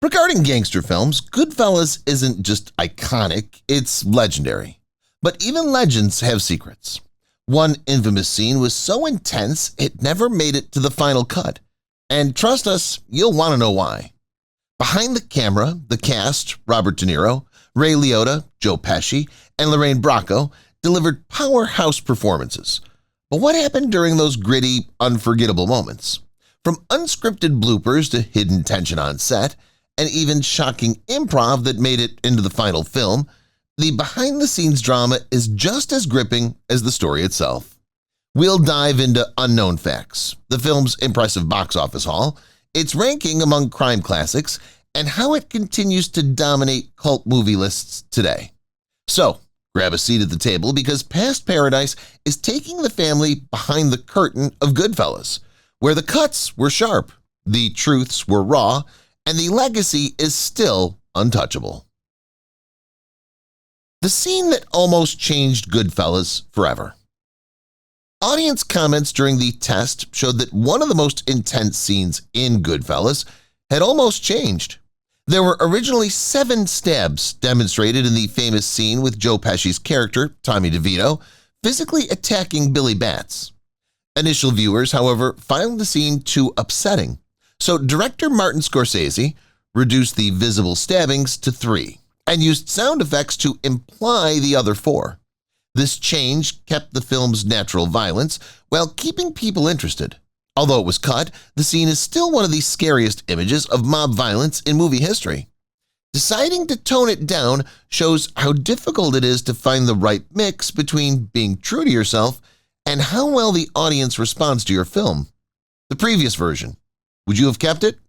Regarding gangster films, Goodfellas isn't just iconic, it's legendary. But even legends have secrets. One infamous scene was so intense it never made it to the final cut. And trust us, you'll want to know why. Behind the camera, the cast, Robert De Niro, Ray Liotta, Joe Pesci, and Lorraine Bracco, delivered powerhouse performances. But what happened during those gritty, unforgettable moments? From unscripted bloopers to hidden tension on set, and even shocking improv that made it into the final film, the behind-the-scenes drama is just as gripping as the story itself. We'll dive into unknown facts, the film's impressive box office haul, its ranking among crime classics, and how it continues to dominate cult movie lists today. So, grab a seat at the table because Past Paradise is taking the family behind the curtain of Goodfellas, where the cuts were sharp, the truths were raw, and the legacy is still untouchable. The scene that almost changed Goodfellas forever. Audience comments during the test showed that one of the most intense scenes in Goodfellas had almost changed. There were originally 7 stabs demonstrated in the famous scene with Joe Pesci's character, Tommy DeVito, physically attacking Billy Batts. Initial viewers, however, found the scene too upsetting. So director Martin Scorsese reduced the visible stabbings to 3 and used sound effects to imply the other 4. This change kept the film's natural violence while keeping people interested. Although it was cut, the scene is still one of the scariest images of mob violence in movie history. Deciding to tone it down shows how difficult it is to find the right mix between being true to yourself and how well the audience responds to your film. The previous version. Would you have kept it?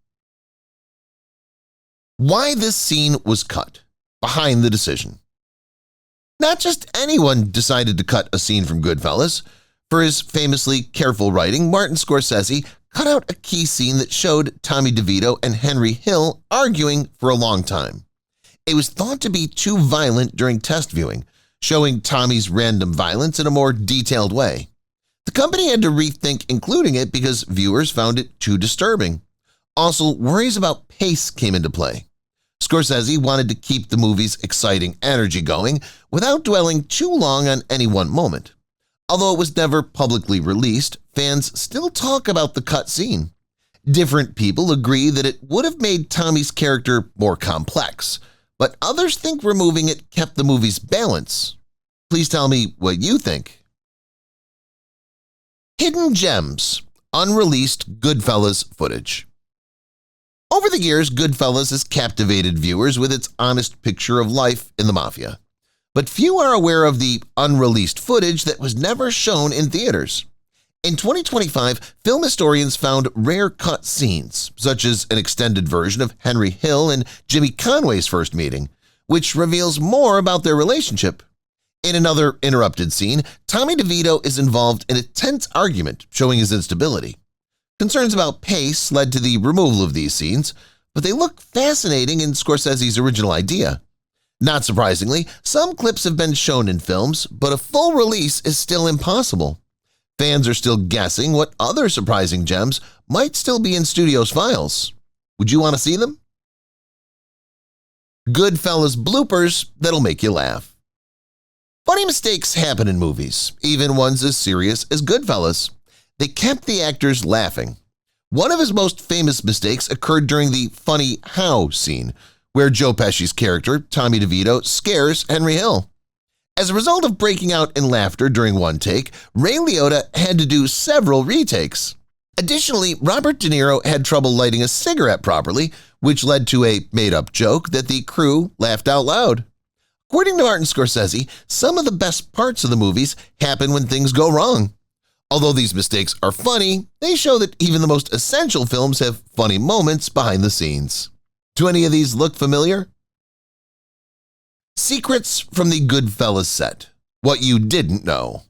Why this scene was cut. Behind the decision. Not just anyone decided to cut a scene from Goodfellas. For his famously careful writing, Martin Scorsese cut out a key scene that showed Tommy DeVito and Henry Hill arguing for a long time. It was thought to be too violent during test viewing, showing Tommy's random violence in a more detailed way. The company had to rethink including it because viewers found it too disturbing. Also, worries about pace came into play. Scorsese wanted to keep the movie's exciting energy going without dwelling too long on any one moment. Although it was never publicly released, fans still talk about the cut scene. Different people agree that it would have made Tommy's character more complex, but others think removing it kept the movie's balance. Please tell me what you think. Hidden gems, unreleased Goodfellas footage. Over the years, Goodfellas has captivated viewers with its honest picture of life in the mafia. But few are aware of the unreleased footage that was never shown in theaters. In 2025, film historians found rare cut scenes, such as an extended version of Henry Hill and Jimmy Conway's first meeting, which reveals more about their relationship. In another interrupted scene, Tommy DeVito is involved in a tense argument showing his instability. Concerns about pace led to the removal of these scenes, but they look fascinating in Scorsese's original idea. Not surprisingly, some clips have been shown in films, but a full release is still impossible. Fans are still guessing what other surprising gems might still be in studios' files. Would you want to see them? Goodfellas bloopers that'll make you laugh. Funny mistakes happen in movies, even ones as serious as Goodfellas. They kept the actors laughing. One of his most famous mistakes occurred during the funny how scene, where Joe Pesci's character, Tommy DeVito, scares Henry Hill. As a result of breaking out in laughter during one take, Ray Liotta had to do several retakes. Additionally, Robert De Niro had trouble lighting a cigarette properly, which led to a made-up joke that the crew laughed out loud. According to Martin Scorsese, some of the best parts of the movies happen when things go wrong. Although these mistakes are funny, they show that even the most essential films have funny moments behind the scenes. Do any of these look familiar? Secrets from the Goodfellas set. What you didn't know.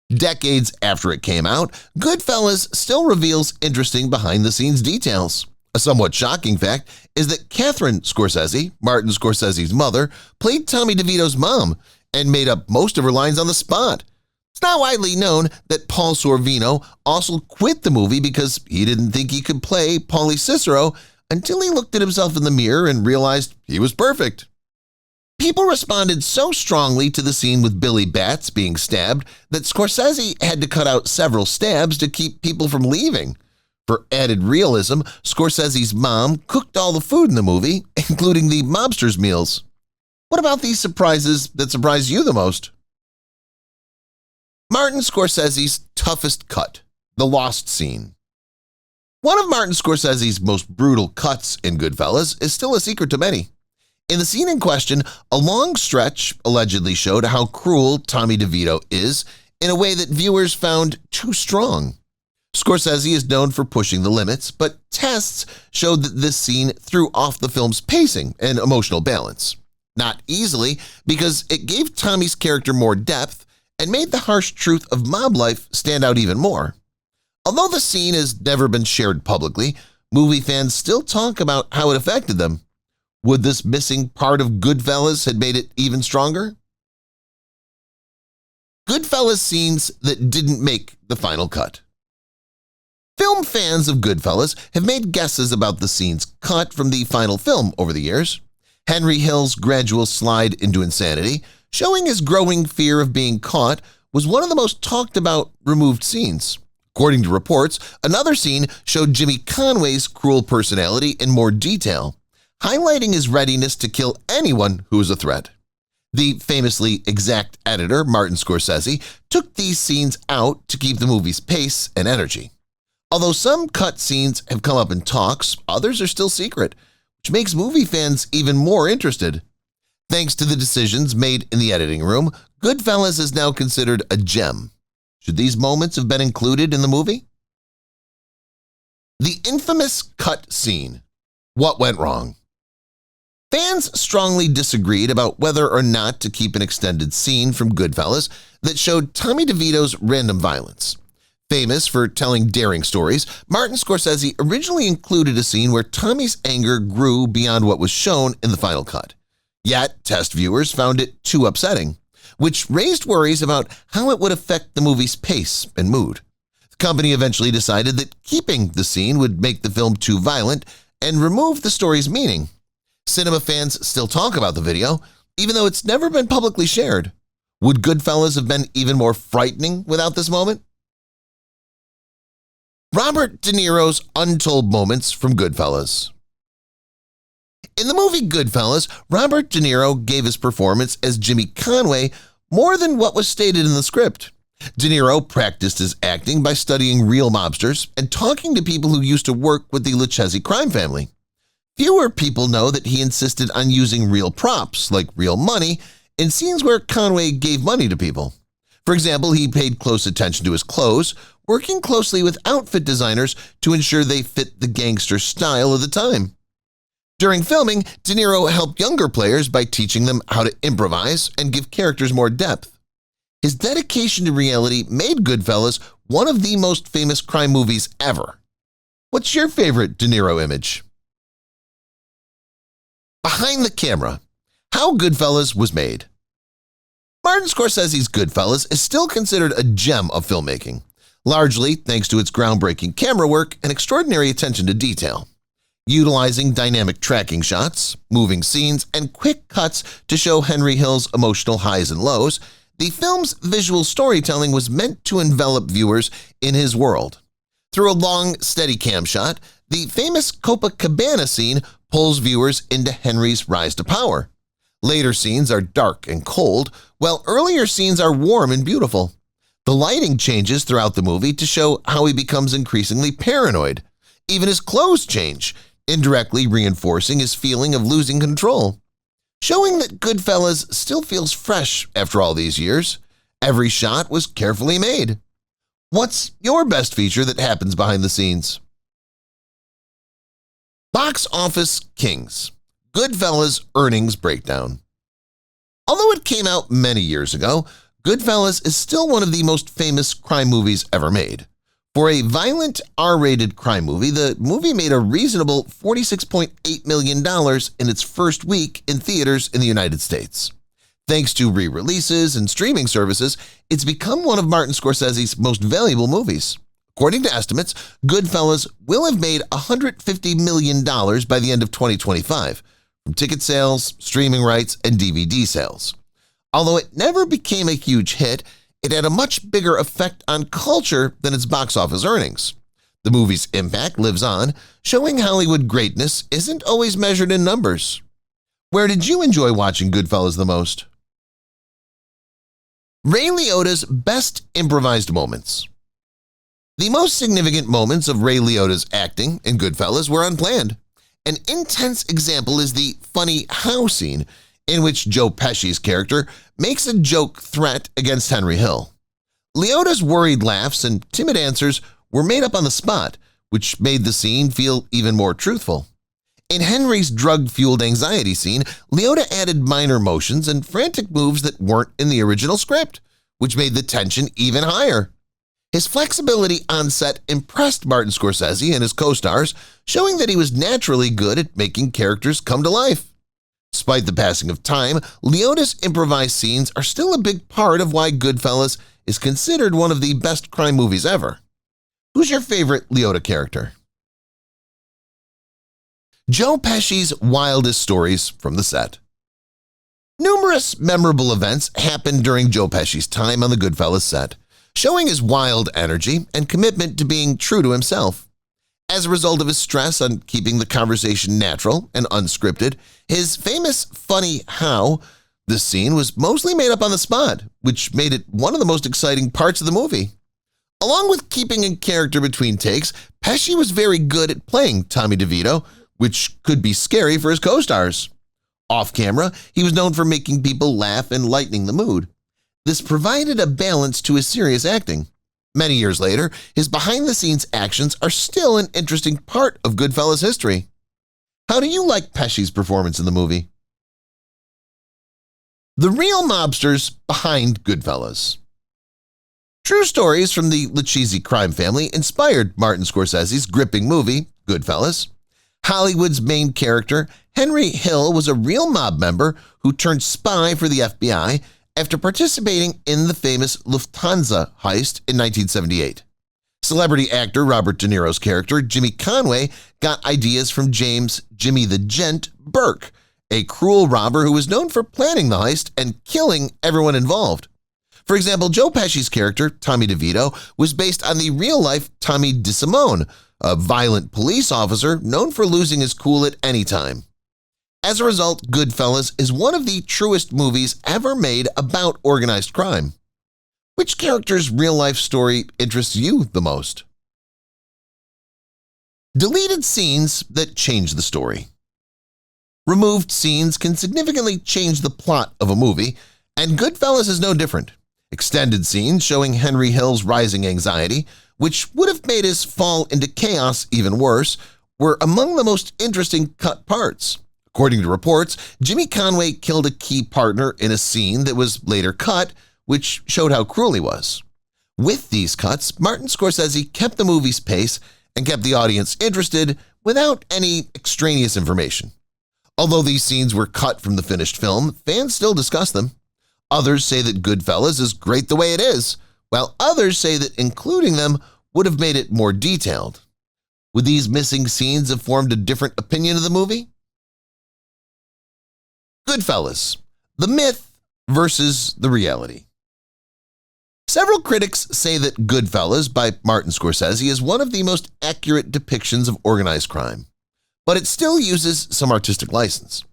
Decades after it came out, Goodfellas still reveals interesting behind-the-scenes details. A somewhat shocking fact is that Catherine Scorsese, Martin Scorsese's mother, played Tommy DeVito's mom and made up most of her lines on the spot. It's not widely known that Paul Sorvino also quit the movie because he didn't think he could play Paulie Cicero, until he looked at himself in the mirror and realized he was perfect. People responded so strongly to the scene with Billy Batts being stabbed that Scorsese had to cut out several stabs to keep people from leaving. For added realism, Scorsese's mom cooked all the food in the movie, including the mobsters' meals. What about these surprises that surprised you the most? Martin Scorsese's toughest cut, the lost scene. One of Martin Scorsese's most brutal cuts in Goodfellas is still a secret to many. In the scene in question, a long stretch allegedly showed how cruel Tommy DeVito is in a way that viewers found too strong. Scorsese is known for pushing the limits, but tests showed that this scene threw off the film's pacing and emotional balance. Not easily, because it gave Tommy's character more depth and made the harsh truth of mob life stand out even more. Although the scene has never been shared publicly, movie fans still talk about how it affected them. Would this missing part of Goodfellas have made it even stronger? Goodfellas scenes that didn't make the final cut. Film fans of Goodfellas have made guesses about the scenes cut from the final film over the years. Henry Hill's gradual slide into insanity, showing his growing fear of being caught, was one of the most talked about removed scenes. According to reports, another scene showed Jimmy Conway's cruel personality in more detail, highlighting his readiness to kill anyone who was a threat. The famously exact editor, Martin Scorsese, took these scenes out to keep the movie's pace and energy. Although some cut scenes have come up in talks, others are still secret, which makes movie fans even more interested. Thanks to the decisions made in the editing room, Goodfellas is now considered a gem. Should these moments have been included in the movie? The infamous cut scene. What went wrong? Fans strongly disagreed about whether or not to keep an extended scene from Goodfellas that showed Tommy DeVito's random violence. Famous for telling daring stories, Martin Scorsese originally included a scene where Tommy's anger grew beyond what was shown in the final cut. Yet, test viewers found it too upsetting, which raised worries about how it would affect the movie's pace and mood. The company eventually decided that keeping the scene would make the film too violent and remove the story's meaning. Cinema fans still talk about the video, even though it's never been publicly shared. Would Goodfellas have been even more frightening without this moment? Robert De Niro's untold moments from Goodfellas. In the movie Goodfellas, Robert De Niro gave his performance as Jimmy Conway more than what was stated in the script. De Niro practiced his acting by studying real mobsters and talking to people who used to work with the Lucchese crime family. Fewer people know that he insisted on using real props, like real money, in scenes where Conway gave money to people. For example, he paid close attention to his clothes, working closely with outfit designers to ensure they fit the gangster style of the time. During filming, De Niro helped younger players by teaching them how to improvise and give characters more depth. His dedication to reality made Goodfellas one of the most famous crime movies ever. What's your favorite De Niro image? Behind the camera. How Goodfellas was made. Martin Scorsese's Goodfellas is still considered a gem of filmmaking, largely thanks to its groundbreaking camera work and extraordinary attention to detail. Utilizing dynamic tracking shots, moving scenes, and quick cuts to show Henry Hill's emotional highs and lows, the film's visual storytelling was meant to envelop viewers in his world. Through a long, steady cam shot, the famous Copacabana scene pulls viewers into Henry's rise to power. Later scenes are dark and cold, while earlier scenes are warm and beautiful. The lighting changes throughout the movie to show how he becomes increasingly paranoid. Even his clothes change, indirectly reinforcing his feeling of losing control. Showing that Goodfellas still feels fresh after all these years. Every shot was carefully made. What's your best feature that happens behind the scenes? Box Office Kings. Goodfellas earnings breakdown. Although it came out many years ago, Goodfellas is still one of the most famous crime movies ever made. For a violent R-rated crime movie, the movie made a reasonable $46.8 million in its first week in theaters in the United States. Thanks to re-releases and streaming services, it's become one of Martin Scorsese's most valuable movies. According to estimates, Goodfellas will have made $150 million by the end of 2025 from ticket sales, streaming rights, and DVD sales. Although it never became a huge hit, it had a much bigger effect on culture than its box office earnings. The movie's impact lives on, showing Hollywood greatness isn't always measured in numbers. Where did you enjoy watching Goodfellas the most? Ray Liotta's best improvised moments. The most significant moments of Ray Liotta's acting in Goodfellas were unplanned. An intense example is the funny how scene in which Joe Pesci's character makes a joke threat against Henry Hill. Liotta's worried laughs and timid answers were made up on the spot, which made the scene feel even more truthful. In Henry's drug-fueled anxiety scene, Liotta added minor motions and frantic moves that weren't in the original script, which made the tension even higher. His flexibility on set impressed Martin Scorsese and his co-stars, showing that he was naturally good at making characters come to life. Despite the passing of time, Liotta's improvised scenes are still a big part of why Goodfellas is considered one of the best crime movies ever. Who's your favorite Liotta character? Joe Pesci's wildest stories from the set. Numerous memorable events happened during Joe Pesci's time on the Goodfellas set, showing his wild energy and commitment to being true to himself. As a result of his stress on keeping the conversation natural and unscripted, his famous funny how this scene was mostly made up on the spot, which made it one of the most exciting parts of the movie. Along with keeping in character between takes, Pesci was very good at playing Tommy DeVito, which could be scary for his co-stars. Off-camera, he was known for making people laugh and lightening the mood. This provided a balance to his serious acting. Many years later, his behind-the-scenes actions are still an interesting part of Goodfellas history. How do you like Pesci's performance in the movie? The real mobsters behind Goodfellas. True stories from the Lucchese crime family inspired Martin Scorsese's gripping movie, Goodfellas. Hollywood's main character, Henry Hill, was a real mob member who turned spy for the FBI after participating in the famous Lufthansa heist in 1978. Celebrity actor Robert De Niro's character, Jimmy Conway, got ideas from James "Jimmy the Gent" Burke, a cruel robber who was known for planning the heist and killing everyone involved. For example, Joe Pesci's character, Tommy DeVito, was based on the real-life Tommy DeSimone, a violent police officer known for losing his cool at any time. As a result, Goodfellas is one of the truest movies ever made about organized crime. Which character's real-life story interests you the most? Deleted scenes that change the story. Removed scenes can significantly change the plot of a movie, and Goodfellas is no different. Extended scenes showing Henry Hill's rising anxiety, which would have made his fall into chaos even worse, were among the most interesting cut parts. According to reports, Jimmy Conway killed a key partner in a scene that was later cut, which showed how cruel he was. With these cuts, Martin Scorsese kept the movie's pace and kept the audience interested without any extraneous information. Although these scenes were cut from the finished film, fans still discuss them. Others say that Goodfellas is great the way it is, while others say that including them would have made it more detailed. Would these missing scenes have formed a different opinion of the movie? Goodfellas, the myth versus the reality. Several critics say that Goodfellas by Martin Scorsese is one of the most accurate depictions of organized crime, but it still uses some artistic license.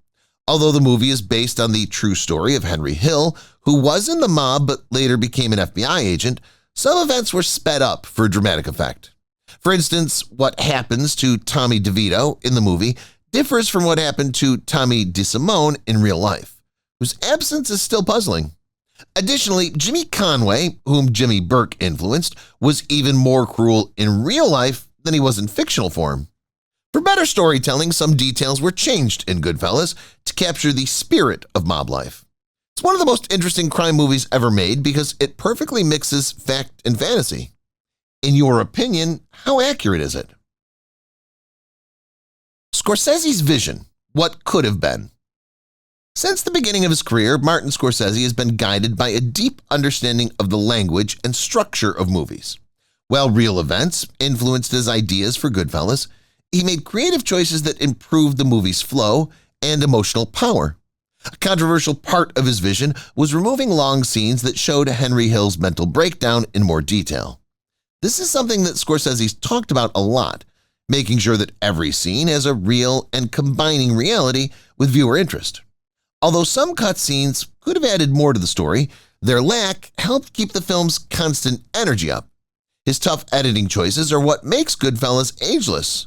Although the movie is based on the true story of Henry Hill, who was in the mob but later became an FBI agent, some events were sped up for dramatic effect. For instance, what happens to Tommy DeVito in the movie differs from what happened to Tommy DeSimone in real life, whose absence is still puzzling. Additionally, Jimmy Conway, whom Jimmy Burke influenced, was even more cruel in real life than he was in fictional form. For better storytelling, some details were changed in Goodfellas to capture the spirit of mob life. It's one of the most interesting crime movies ever made because it perfectly mixes fact and fantasy. In your opinion, how accurate is it? Scorsese's vision, what could have been. Since the beginning of his career, Martin Scorsese has been guided by a deep understanding of the language and structure of movies. While real events influenced his ideas for Goodfellas, he made creative choices that improved the movie's flow and emotional power. A controversial part of his vision was removing long scenes that showed Henry Hill's mental breakdown in more detail. This is something that Scorsese's talked about a lot, making sure that every scene has a real and combining reality with viewer interest. Although some cut scenes could have added more to the story, their lack helped keep the film's constant energy up. His tough editing choices are what makes Goodfellas ageless.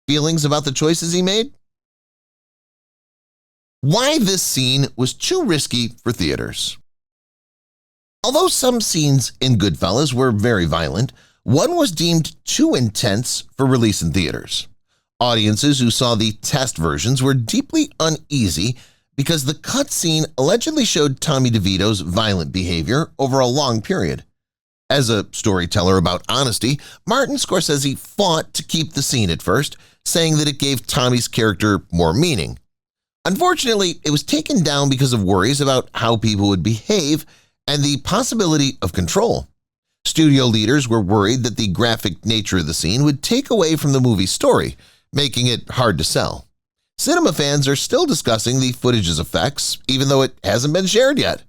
Feelings about the choices he made? Why this scene was too risky for theaters. Although some scenes in Goodfellas were very violent, one was deemed too intense for release in theaters. Audiences who saw the test versions were deeply uneasy because the cut scene allegedly showed Tommy DeVito's violent behavior over a long period. As a storyteller about honesty, Martin Scorsese fought to keep the scene at first, saying that it gave Tommy's character more meaning. Unfortunately, it was taken down because of worries about how people would behave and the possibility of control. Studio leaders were worried that the graphic nature of the scene would take away from the movie's story, making it hard to sell. Cinema fans are still discussing the footage's effects, even though it hasn't been shared yet.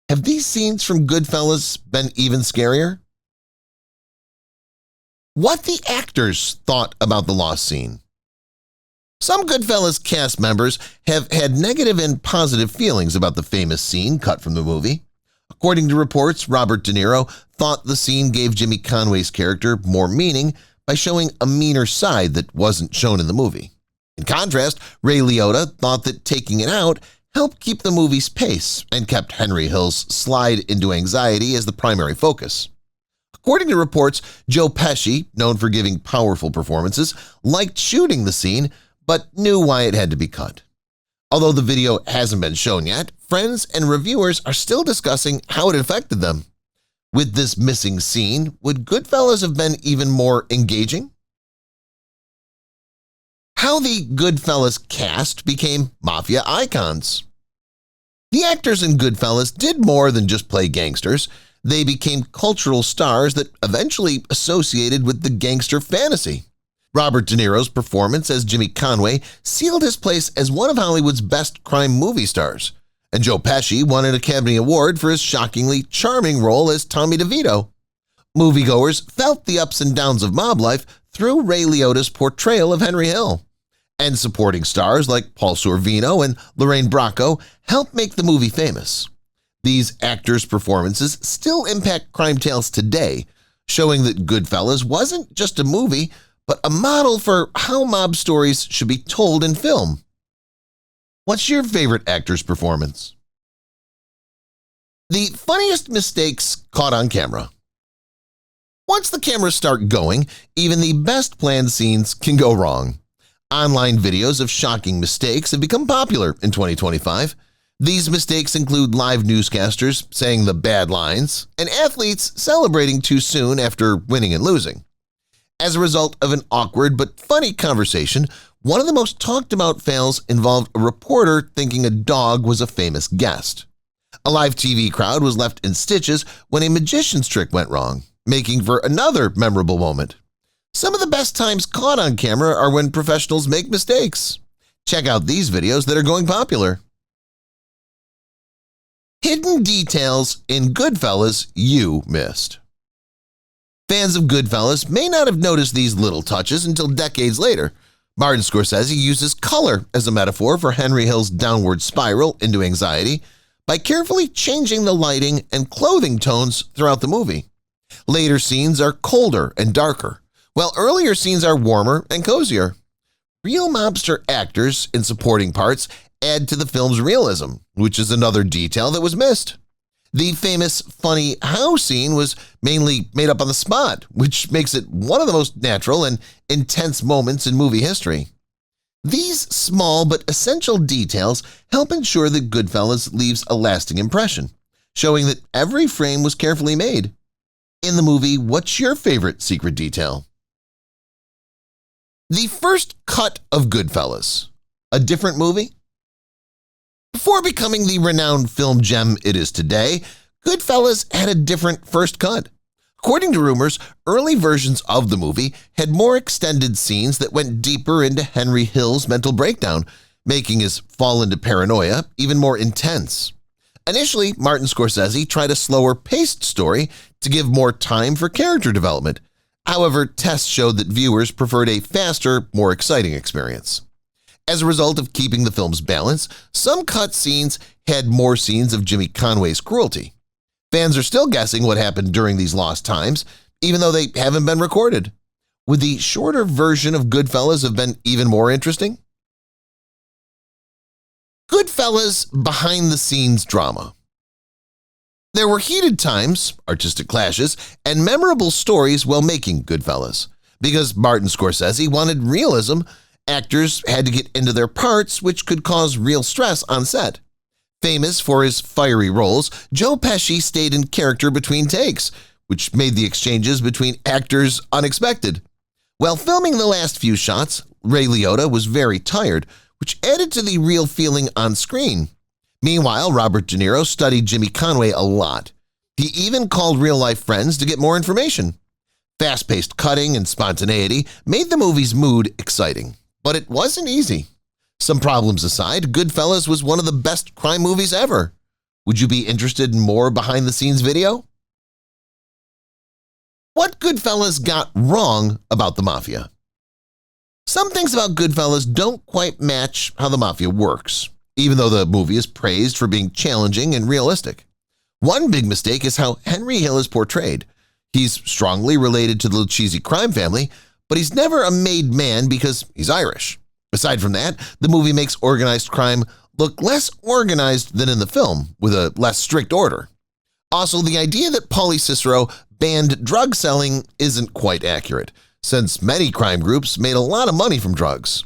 Have these scenes from Goodfellas been even scarier? What the actors thought about the lost scene. Some Goodfellas cast members have had negative and positive feelings about the famous scene cut from the movie. According to reports, Robert De Niro thought the scene gave Jimmy Conway's character more meaning by showing a meaner side that wasn't shown in the movie. In contrast, Ray Liotta thought that taking it out helped keep the movie's pace and kept Henry Hill's slide into anxiety as the primary focus. According to reports, Joe Pesci, known for giving powerful performances, liked shooting the scene but knew why it had to be cut. Although the video hasn't been shown yet, friends and reviewers are still discussing how it affected them. With this missing scene, would Goodfellas have been even more engaging? How the Goodfellas cast became mafia icons. The actors in Goodfellas did more than just play gangsters. They became cultural stars that eventually associated with the gangster fantasy. Robert De Niro's performance as Jimmy Conway sealed his place as one of Hollywood's best crime movie stars, and Joe Pesci won an Academy Award for his shockingly charming role as Tommy DeVito. Moviegoers felt the ups and downs of mob life through Ray Liotta's portrayal of Henry Hill, and supporting stars like Paul Sorvino and Lorraine Bracco helped make the movie famous. These actors' performances still impact crime tales today, showing that Goodfellas wasn't just a movie, but a model for how mob stories should be told in film. What's your favorite actor's performance? The funniest mistakes caught on camera. Once the cameras start going, even the best planned scenes can go wrong. Online videos of shocking mistakes have become popular in 2025. These mistakes include live newscasters saying the bad lines and athletes celebrating too soon after winning and losing. As a result of an awkward but funny conversation, one of the most talked about fails involved a reporter thinking a dog was a famous guest. A live TV crowd was left in stitches when a magician's trick went wrong, making for another memorable moment. Some of the best times caught on camera are when professionals make mistakes. Check out these videos that are going popular. Hidden details in Goodfellas you missed. Fans of Goodfellas may not have noticed these little touches until decades later. Martin Scorsese uses color as a metaphor for Henry Hill's downward spiral into anxiety by carefully changing the lighting and clothing tones throughout the movie. Later scenes are colder and darker, while earlier scenes are warmer and cozier. Real mobster actors in supporting parts add to the film's realism, which is another detail that was missed. The famous funny how scene was mainly made up on the spot, which makes it one of the most natural and intense moments in movie history. These small but essential details help ensure that Goodfellas leaves a lasting impression, showing that every frame was carefully made. In the movie, what's your favorite secret detail? The first cut of Goodfellas. A different movie? Before becoming the renowned film gem it is today, Goodfellas had a different first cut. According to rumors, early versions of the movie had more extended scenes that went deeper into Henry Hill's mental breakdown, making his fall into paranoia even more intense. Initially, Martin Scorsese tried a slower-paced story to give more time for character development. However, tests showed that viewers preferred a faster, more exciting experience. As a result of keeping the film's balance, some cut scenes had more scenes of Jimmy Conway's cruelty. Fans are still guessing what happened during these lost times, even though they haven't been recorded. Would the shorter version of Goodfellas have been even more interesting? Goodfellas behind-the-scenes drama. There were heated times, artistic clashes, and memorable stories while making Goodfellas. Because Martin Scorsese wanted realism, actors had to get into their parts, which could cause real stress on set. Famous for his fiery roles, Joe Pesci stayed in character between takes, which made the exchanges between actors unexpected. While filming the last few shots, Ray Liotta was very tired, which added to the real feeling on screen. Meanwhile, Robert De Niro studied Jimmy Conway a lot. He even called real-life friends to get more information. Fast-paced cutting and spontaneity made the movie's mood exciting, but it wasn't easy. Some problems aside, Goodfellas was one of the best crime movies ever. Would you be interested in more behind-the-scenes video? What Goodfellas got wrong about the Mafia? Some things about Goodfellas don't quite match how the Mafia works, even though the movie is praised for being challenging and realistic. One big mistake is how Henry Hill is portrayed. He's strongly related to the cheesy crime family, but he's never a made man because he's Irish. Aside from that, the movie makes organized crime look less organized than in the film, with a less strict order. Also, the idea that Paulie Cicero banned drug selling isn't quite accurate, since many crime groups made a lot of money from drugs.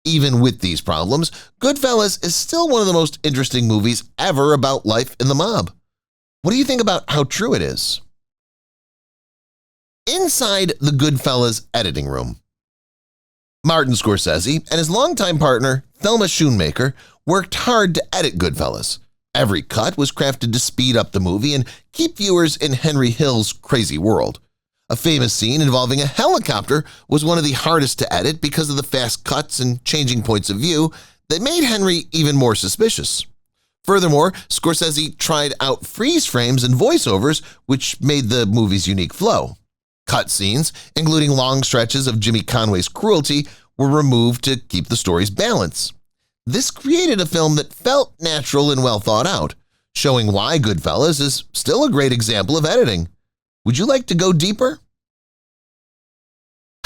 Even with these problems, Goodfellas is still one of the most interesting movies ever about life in the mob. What do you think about how true it is? Inside the Goodfellas editing room. Martin Scorsese and his longtime partner, Thelma Schoonmaker, worked hard to edit Goodfellas. Every cut was crafted to speed up the movie and keep viewers in Henry Hill's crazy world. A famous scene involving a helicopter was one of the hardest to edit because of the fast cuts and changing points of view that made Henry even more suspicious. Furthermore, Scorsese tried out freeze frames and voiceovers, which made the movie's unique flow. Cut scenes, including long stretches of Jimmy Conway's cruelty, were removed to keep the story's balance. This created a film that felt natural and well thought out, showing why Goodfellas is still a great example of editing. Would you like to go deeper?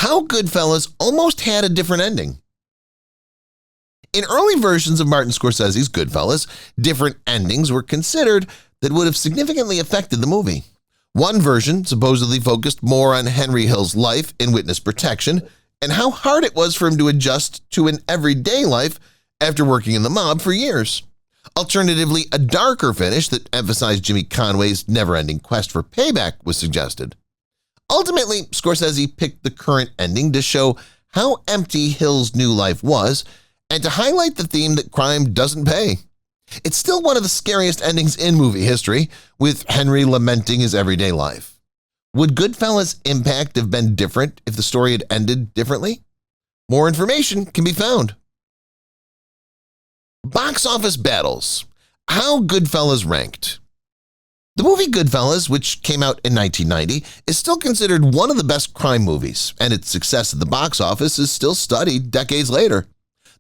How Goodfellas almost had a different ending. In early versions of Martin Scorsese's Goodfellas, different endings were considered that would have significantly affected the movie. One version supposedly focused more on Henry Hill's life in witness protection and how hard it was for him to adjust to an everyday life after working in the mob for years. Alternatively, a darker finish that emphasized Jimmy Conway's never-ending quest for payback was suggested. Ultimately, Scorsese picked the current ending to show how empty Hill's new life was and to highlight the theme that crime doesn't pay. It's still one of the scariest endings in movie history, with Henry lamenting his everyday life. Would Goodfellas' impact have been different if the story had ended differently? More information can be found. Box office battles. How Goodfellas ranked. The movie Goodfellas, which came out in 1990, is still considered one of the best crime movies, and its success at the box office is still studied decades later.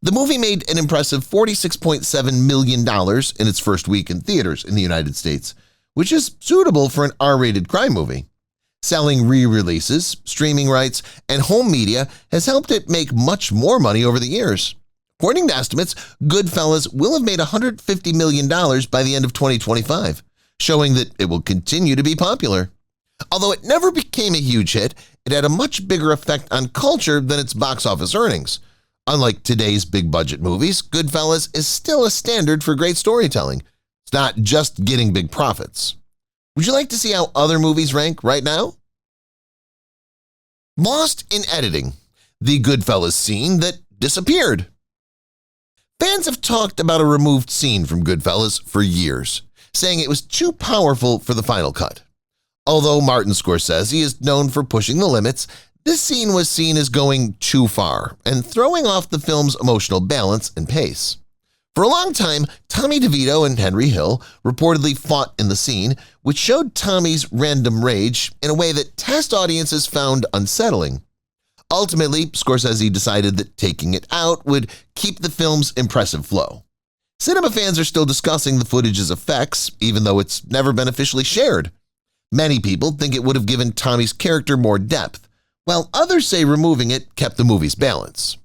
The movie made an impressive $46.7 million in its first week in theaters in the United States, which is suitable for an R-rated crime movie. Selling re-releases, streaming rights, and home media has helped it make much more money over the years. According to estimates, Goodfellas will have made $150 million by the end of 2025, showing that it will continue to be popular. Although it never became a huge hit, it had a much bigger effect on culture than its box office earnings. Unlike today's big-budget movies, Goodfellas is still a standard for great storytelling. It's not just getting big profits. Would you like to see how other movies rank right now? Lost in editing. The Goodfellas scene that disappeared. Fans have talked about a removed scene from Goodfellas for years, saying it was too powerful for the final cut. Although Martin Scorsese is known for pushing the limits, this scene was seen as going too far and throwing off the film's emotional balance and pace. For a long time, Tommy DeVito and Henry Hill reportedly fought in the scene, which showed Tommy's random rage in a way that test audiences found unsettling. Ultimately, Scorsese decided that taking it out would keep the film's impressive flow. Cinema fans are still discussing the footage's effects, even though it's never been officially shared. Many people think it would have given Tommy's character more depth, while others say removing it kept the movie's balance.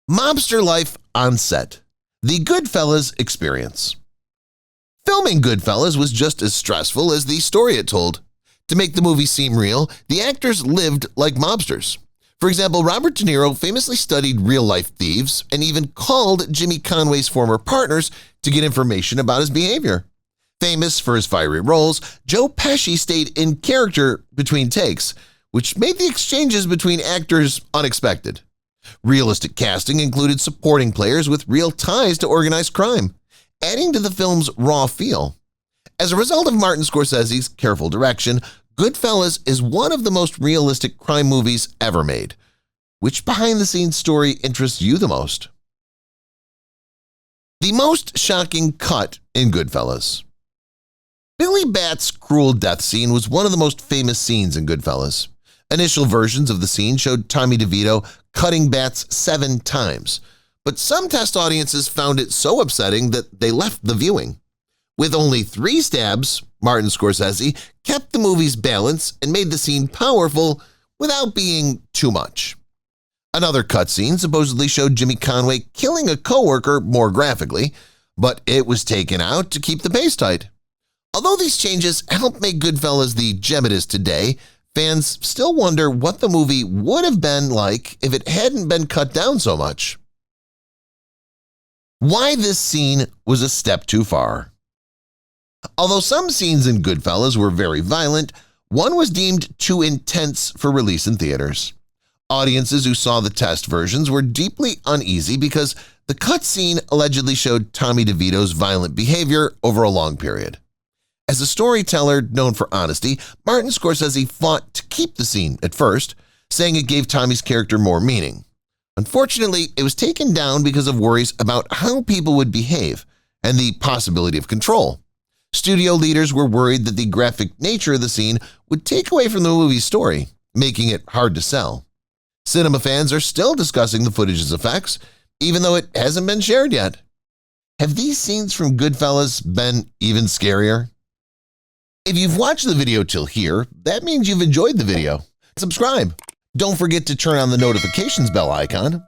Mobster life on set. The Goodfellas experience. Filming Goodfellas was just as stressful as the story it told. To make the movie seem real, the actors lived like mobsters. For example, Robert De Niro famously studied real-life thieves and even called Jimmy Conway's former partners to get information about his behavior. Famous for his fiery roles, Joe Pesci stayed in character between takes, which made the exchanges between actors unexpected. Realistic casting included supporting players with real ties to organized crime, adding to the film's raw feel. As a result of Martin Scorsese's careful direction, Goodfellas is one of the most realistic crime movies ever made. Which behind-the-scenes story interests you the most? The most shocking cut in Goodfellas. Billy Bat's cruel death scene was one of the most famous scenes in Goodfellas. Initial versions of the scene showed Tommy DeVito cutting Bats 7 times, but some test audiences found it so upsetting that they left the viewing. With only 3 stabs, Martin Scorsese kept the movie's balance and made the scene powerful without being too much. Another cutscene supposedly showed Jimmy Conway killing a coworker more graphically, but it was taken out to keep the pace tight. Although these changes helped make Goodfellas the gem it is today, fans still wonder what the movie would have been like if it hadn't been cut down so much. Why this scene was a step too far. Although some scenes in Goodfellas were very violent, one was deemed too intense for release in theaters. Audiences who saw the test versions were deeply uneasy because the cut scene allegedly showed Tommy DeVito's violent behavior over a long period. As a storyteller known for honesty, Martin Scorsese fought to keep the scene at first, saying it gave Tommy's character more meaning. Unfortunately, it was taken down because of worries about how people would behave and the possibility of control. Studio leaders were worried that the graphic nature of the scene would take away from the movie's story, making it hard to sell. Cinema fans are still discussing the footage's effects, even though it hasn't been shared yet. Have these scenes from Goodfellas been even scarier? If you've watched the video till here, that means you've enjoyed the video. Subscribe. Don't forget to turn on the notifications bell icon